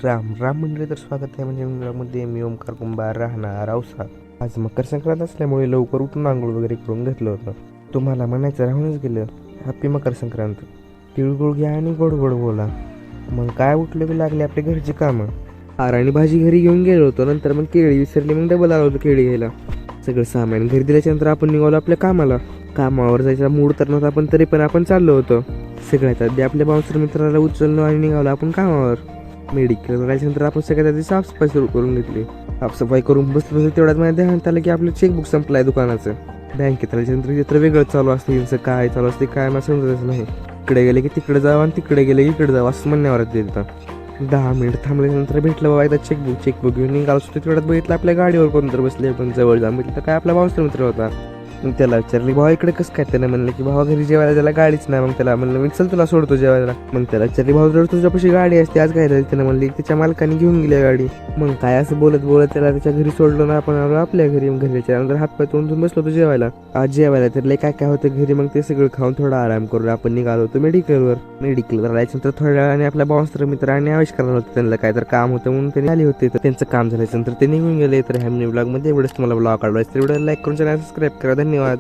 राम राम मंडळी, तर स्वागत आहे म्हणजे मंडळामध्ये. मी ओमकार कुंभार, राहणार औसा. आज मकर संक्रांत असल्यामुळे लवकर उठून आंघोळ वगैरे करून घेतलं होतं. तुम्हाला म्हणायचं राहूनच गेलं, हॅपी मकर संक्रांत. तिळगुळ घ्या आणि गोड गोड बोला. मग काय उठले की लागले आपले घरची कामं. हार आणि भाजी घरी घेऊन गेलो होतो. नंतर मग केळी विसरली, मग डबल आलो होतो केळी घ्यायला. सगळं सामान घरी दिल्याच्यानंतर आपण निघालो आपल्या कामाला. कामावर जायचा मूड तर नव्हता, पण तरी पण आपण चाललो होतो. सगळ्यात आधी आपल्या बाउन्सर मित्राला उचललो आणि निघालो आपण कामावर. मेडिकल जायच्यानंतर आपण सगळ्यात आधी साफसफाई सुरू करून घेतली. साफसफाई करून बसलो होतो, तेवढ्यात माझ्या ध्यानात आलं की आपलं चेकबुक संपलं आहे दुकानाचं. बँकेत आल्याच्यानंतर चित्र वेगळं चालू असतं, यांचं काय चालू असते काय मला समजतच नाही. इकडे गेले की तिकडे जावं आणि तिकडे गेले की इकडे जावं असं म्हणण्यावर येतं. 10 मिनिट थांबल्यानंतर भेटलं बाबा एकदा चेकबुक घेऊन निघालो असतो. तेवढ्यात बघितलं आपल्या गाडीवर कोणतर बसले, पण जवळ जाऊन बघितलं तर काय आपला बाउन्सर मित्र होता. मग त्याला विचारले भावा इकडे कसं काय. त्याने म्हणलं की भावा घरी जेवायला त्याला गाडीच नाही. मग त्याला म्हणलं मी चल तुला सोडतो जेवायला. मग त्याला विचारले भाऊ जर तुझ्यापाशी गाडी असते आज काय झालं. त्याने म्हणली त्याच्या मालकाने घेऊन गेली गाडी. मग काय असं बोलत बोलत त्याला त्याच्या घरी सोडलो ना आपण आलो आपल्या घरी. मग घरी त्याच्यानंतर हातपाय तोंडून बसलो होतो जेवायला. आज जेवायला तर लय काय काय होतं घरी. मग ते सगळं खाऊन थोडा आराम करून आपण निघालो होतो मेडिकलवर. मेडिकलवर आल्याच्यानंतर थोड्या वेळाने आपल्या बाउन्सर मित्रांनी आविष्कार होतं, त्यांना काय तर काम होतं म्हणून ते आले होते. तर त्यांचं काम झाल्याच्यानंतर ते निघून गेले. तर ह्या ब्लॉग मध्ये एवढंच. तुम्हाला ब्लॉग आवडला तर व्हिडिओला लाईक करून चॅनल सबस्क्राईब करा. धन्यवाद.